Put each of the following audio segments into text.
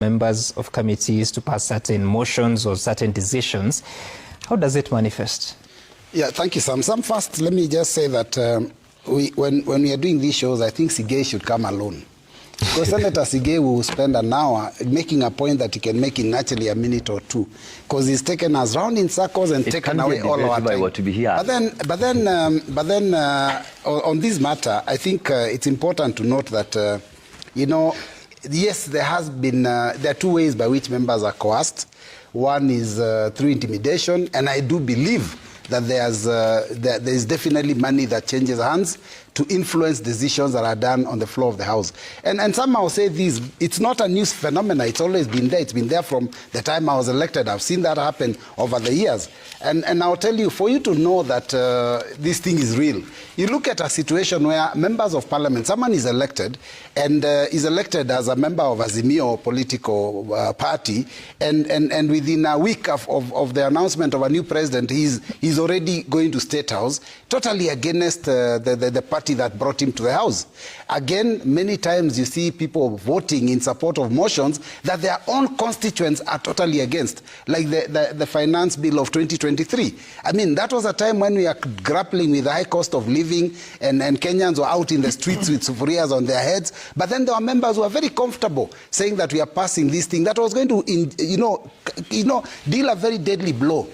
members of committees to pass certain motions or certain decisions. How does it manifest? Yeah, thank you, Sam. First, let me just say that when we are doing these shows, I think Sige should come alone. Because Senator Sige will spend an hour making a point that he can make in actually a minute or two. Because he's taken us round in circles and taken away all our time. But then on this matter, I think it's important to note that, you know, yes, there are two ways by which members are coerced. One is through intimidation, and I do believe that there is definitely money that changes hands to influence decisions that are done on the floor of the House. And somehow say this, it's not a new phenomenon. It's always been there. It's been there from the time I was elected. I've seen that happen over the years. And I'll tell you, for you to know that this thing is real, you look at a situation where members of parliament, someone is elected, and is elected as a member of Azimio political party, and within a week of the announcement of a new president, he's already going to State House, totally against the party that brought him to the House. Again, many times you see people voting in support of motions that their own constituents are totally against, like the finance bill of 2023. I mean, that was a time when we are grappling with the high cost of living, and Kenyans were out in the streets with sufurias on their heads. But then there were members who were very comfortable saying that we are passing this thing that was going to, deal a very deadly blow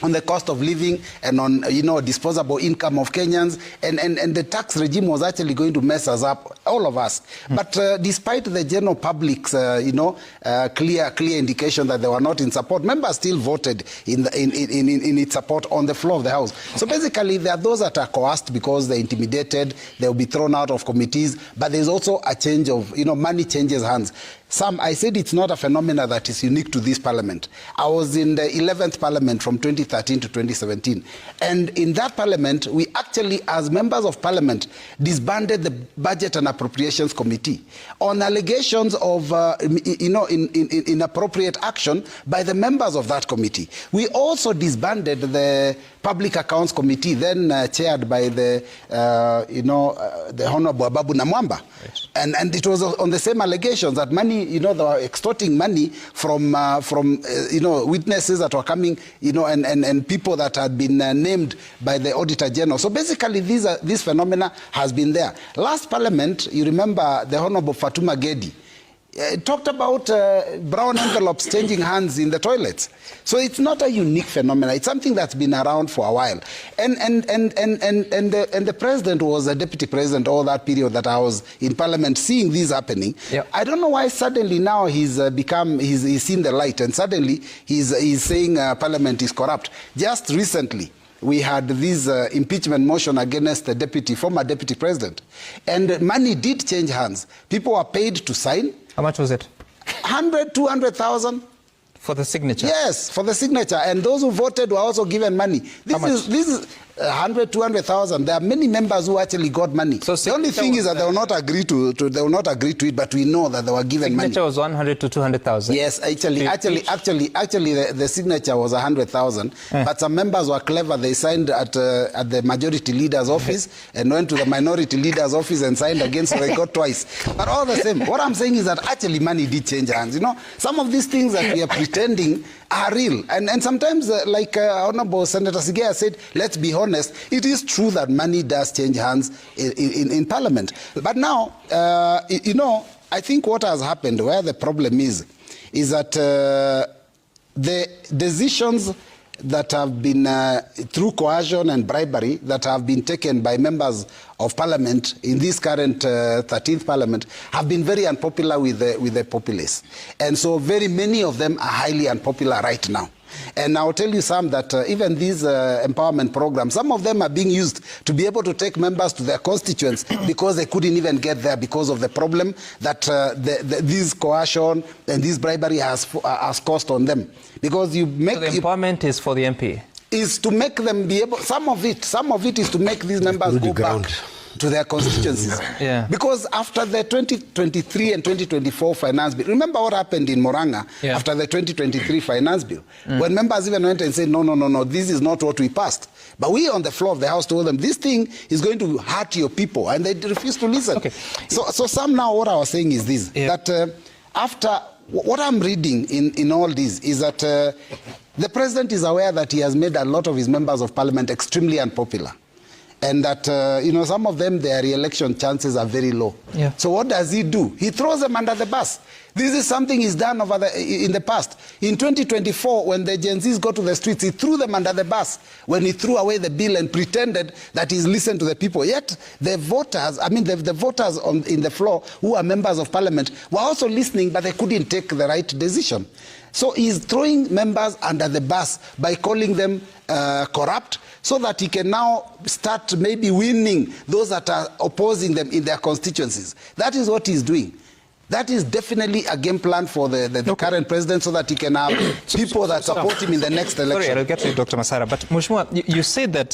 on the cost of living and on, disposable income of Kenyans. And the tax regime was actually going to mess us up, all of us. But despite the general public's, clear indication that they were not in support, members still voted in its support on the floor of the House. So basically, there are those that are coerced because they're intimidated, they'll be thrown out of committees, but there's also a change of, money changes hands. Sam, I said it's not a phenomenon that is unique to this parliament. I was in the 11th parliament from 2013 to 2017. And in that parliament, we actually, as members of parliament, disbanded the Budget and Appropriations Committee on allegations of, inappropriate action by the members of that committee. We also disbanded the Public Accounts Committee, then chaired by the Honorable Ababu Namwamba. Yes. And it was on the same allegations that money, they were extorting money from witnesses that were coming, and people that had been named by the Auditor General. So basically, this phenomena has been there. Last Parliament, you remember the Honorable Fatuma Gedi talked about brown envelopes changing hands in the toilets. So it's not a unique phenomenon. It's something that's been around for a while. And the president was a deputy president all that period that I was in parliament seeing this happening. Yep. I don't know why suddenly now he's seen the light, and suddenly he's saying parliament is corrupt. Just recently, we had this impeachment motion against the former deputy president. And money did change hands. People were paid to sign. How much was it? 100, 200,000. For the signature? Yes, for the signature. And those who voted were also given money. This is 100, 200,000. There are many members who actually got money. So the only thing is that they will not agree to it, but we know that they were given money. Signature was 100 to 200,000. Yes, actually, the signature was 100,000. But some members were clever. They signed at the majority leader's office and went to the minority leader's office and signed again, so they got twice. But all the same, what I'm saying is that actually money did change hands. Some of these things that we are pretending are real. And sometimes, like Honorable Senator Sige said, let's be honest, it is true that money does change hands in Parliament. But now, I think what has happened, where the problem is that the decisions that have been, through coercion and bribery, that have been taken by members of parliament in this current 13th parliament have been very unpopular with the populace. And so very many of them are highly unpopular right now. And I'll tell you some that even these empowerment programs, some of them are being used to be able to take members to their constituents because they couldn't even get there because of the problem that this coercion and this bribery has caused on them. Because you make... So the empowerment is for the MP? Is to make them be able... Some of it is to make these members go back to their constituencies. Yeah. Because after the 2023 and 2024 finance bill, remember what happened in Moranga after the 2023 finance bill, when members even went and said, no, this is not what we passed. But we on the floor of the House told them, this thing is going to hurt your people, and they refused to listen. Okay. So some now what I was saying is this, that after what I'm reading in all this is that the president is aware that he has made a lot of his members of parliament extremely unpopular. And that, some of them, their re-election chances are very low. Yeah. So what does he do? He throws them under the bus. This is something he's done in the past. In 2024, when the Gen Zs go to the streets, he threw them under the bus when he threw away the bill and pretended that he's listened to the people. Yet the voters, the voters in the floor who are members of parliament were also listening, but they couldn't take the right decision. So he's throwing members under the bus by calling them corrupt, so that he can now start maybe winning those that are opposing them in their constituencies. That is what he's doing. That is definitely a game plan for the current president, so that he can have people that support him in the next election. Sorry, I'll get to you, Dr. Masara, but Mheshimiwa, you said that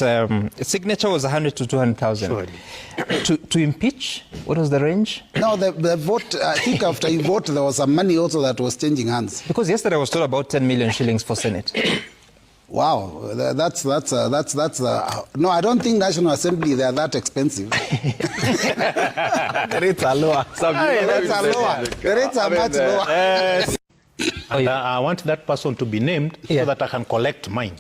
signature was 100 to 200,000. Sure. To impeach, what was the range? No, the vote, I think after you vote, there was some money also that was changing hands. Because yesterday I was told about 10 million shillings for Senate. Wow, that's no, I don't think National Assembly, they are that expensive. The rates are lower. The rates are much lower. I want that person to be named so that I can collect mine.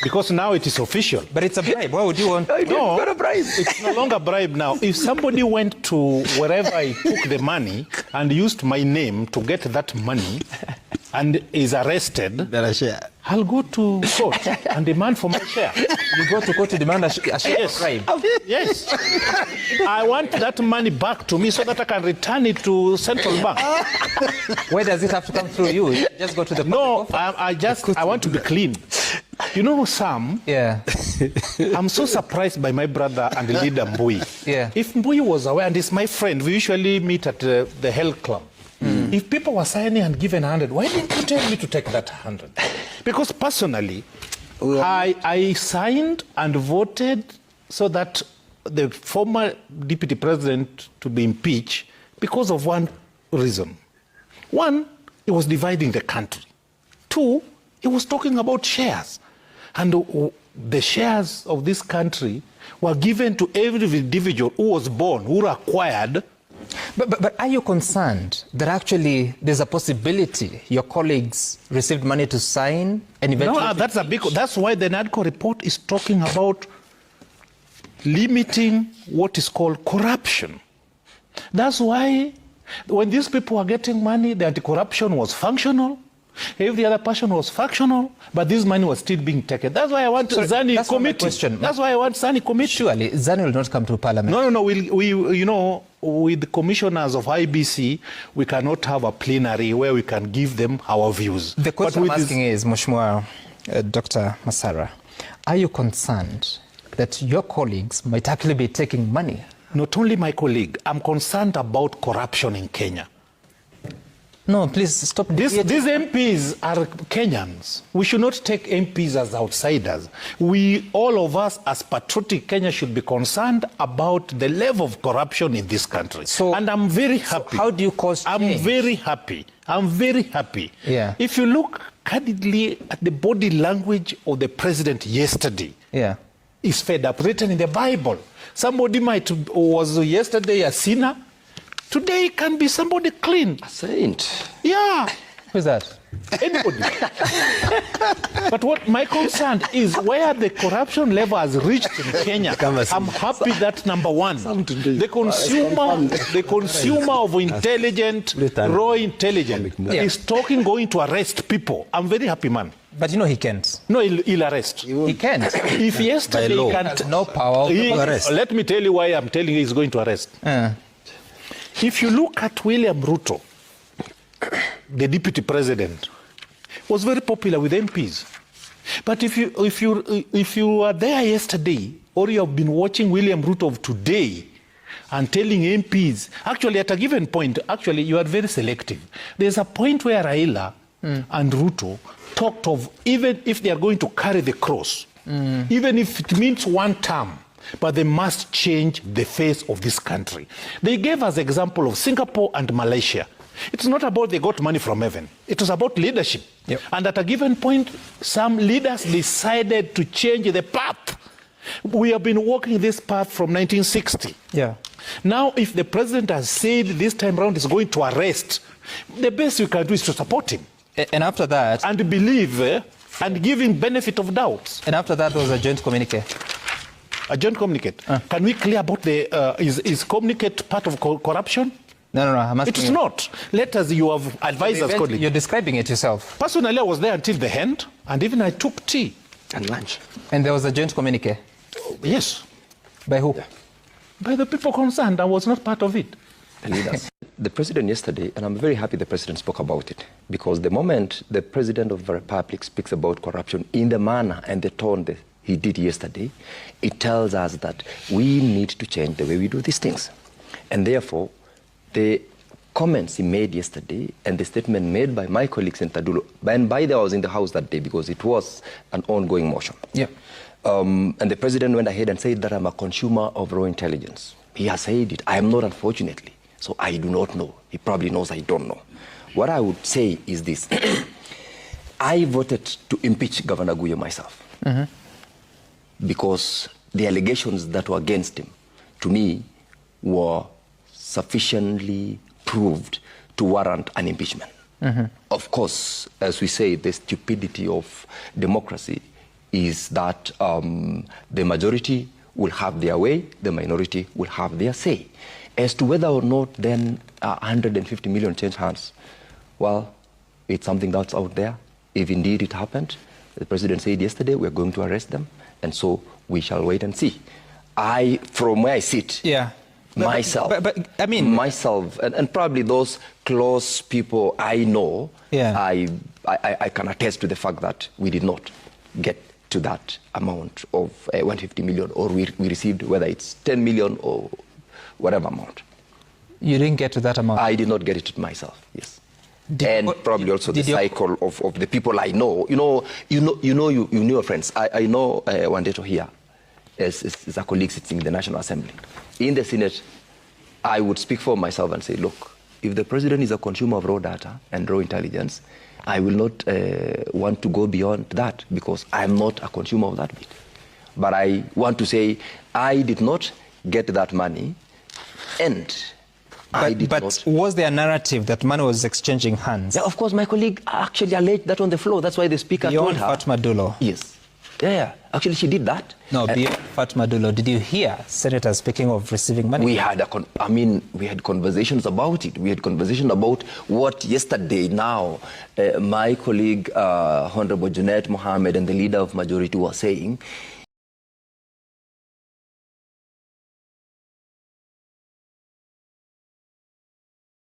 Because now it is official. But it's a bribe. Why would you want? No, not a bribe. It's no longer a bribe now. If somebody went to wherever I took the money and used my name to get that money and is arrested, I'll go to court and demand for my share. You go to court to demand a share? Yes. Bribe? Yes. I want that money back to me so that I can return it to Central Bank. Where does it have to come through you? You just go to the No, I want to be clean. You know, Sam, yeah. I'm so surprised by my brother and the leader Mbui. Yeah. If Mbui was aware, and he's my friend, we usually meet at the Health Club. If people were signing and given 100, why didn't you tell me to take that 100? Because personally, I signed and voted so that the former deputy president to be impeached because of one reason. One, he was dividing the country. Two, he was talking about shares. And the shares of this country were given to every individual who was born, who acquired. But are you concerned that actually there's a possibility your colleagues received money to sign and eventually... No, that's why the NADCO report is talking about limiting what is called corruption. That's why when these people were getting money, the anti-corruption was functional. Every other person was functional, but this money was still being taken. That's why I want Zani committee. That's why I want Zani committee. Surely, Zani will not come to parliament. No. We with the commissioners of IBC, we cannot have a plenary where we can give them our views. The question I'm asking is, Mheshimiwa Dr. Masara, are you concerned that your colleagues might actually be taking money? Not only my colleague, I'm concerned about corruption in Kenya. No, please stop. These MPs are Kenyans. We should not take MPs as outsiders. All of us as patriotic Kenya should be concerned about the level of corruption in this country. And I'm very happy. So how do you cause change? I'm very happy. I'm very happy. Yeah. If you look candidly at the body language of the president yesterday, yeah, he's fed up, written in the Bible. Somebody was yesterday a sinner. Today can be somebody clean. A saint. Yeah. Who's that? Anybody. But what my concern is where the corruption level has reached in Kenya. I'm happy that number one, the consumer of intelligent, raw intelligence is going to arrest people. I'm very happy, man. But you know he can't. No, he'll arrest. He can't. If yesterday he can't. No power to arrest. Let me tell you why I'm telling you he's going to arrest. If you look at William Ruto, the deputy president, was very popular with MPs. But if you were there yesterday, or you have been watching William Ruto of today and telling MPs, actually at a given point, actually you are very selective. There's a point where Raila and Ruto talked of even if they are going to carry the cross, even if it means one term, but they must change the face of this country. They gave us example of Singapore and Malaysia. It's not about they got money from heaven. It was about leadership. Yep. And at a given point, some leaders decided to change the path. We have been walking this path from 1960. Yeah. Now, if the president has said this time around is going to arrest, the best we can do is to support him. And after that... And believe and give him benefit of doubts. And after that, there was a joint communique. A joint communicate. Can we clear about the, is communicate part of corruption? No, I'm asking It is not. Let us, you have advised us, colleague. You're describing it yourself. Personally, I was there until the end, and even I took tea. And lunch. And there was a joint communique? Yes. By who? Yeah. By the people concerned. I was not part of it. The leaders. The president yesterday, and I'm very happy the president spoke about it, because the moment the president of the republic speaks about corruption in the manner and the tone that he did yesterday, it tells us that we need to change the way we do these things. And therefore, the comments he made yesterday and the statement made by my colleagues in Tadulo, and by the way, I was in the House that day because it was an ongoing motion. Yeah. And the president went ahead and said that I'm a consumer of raw intelligence. He has said it. I am not, unfortunately. So I do not know. He probably knows I don't know. What I would say is this. I voted to impeach Governor Guyo myself. Because the allegations that were against him, to me, were sufficiently proved to warrant an impeachment. Of course, as we say, the stupidity of democracy is that the majority will have their way, the minority will have their say. As to whether or not then 150 million change hands, well, it's something that's out there. If indeed it happened, the president said yesterday, we're going to arrest them, and so we shall wait and see. From where I sit, myself, I mean, myself, and probably those close people I know, I can attest to the fact that we did not get to that amount of 150 million, or we received, whether it's 10 million or whatever amount. You didn't get to that amount? I did not get it myself, yes. And probably also the cycle of the people I know. You know your friends. I know Wandeto here as a colleague sitting in the National Assembly. In the Senate, I would speak for myself and say, look, if the president is a consumer of raw data and raw intelligence, I will not want to go beyond that, because I am not a consumer of that bit. But I want to say I did not get that money, and But was there a narrative that money was exchanging hands? Yeah, of course, my colleague actually alleged that on the floor. That's why the speaker told her. Fatma Dulo? Yes. Yeah, actually she did that. No, beyond Fatma Dulo, did you hear senators speaking of receiving money? We had we had conversations about it. We had conversations about what yesterday now my colleague Honorable Junet Mohammed and the leader of majority were saying.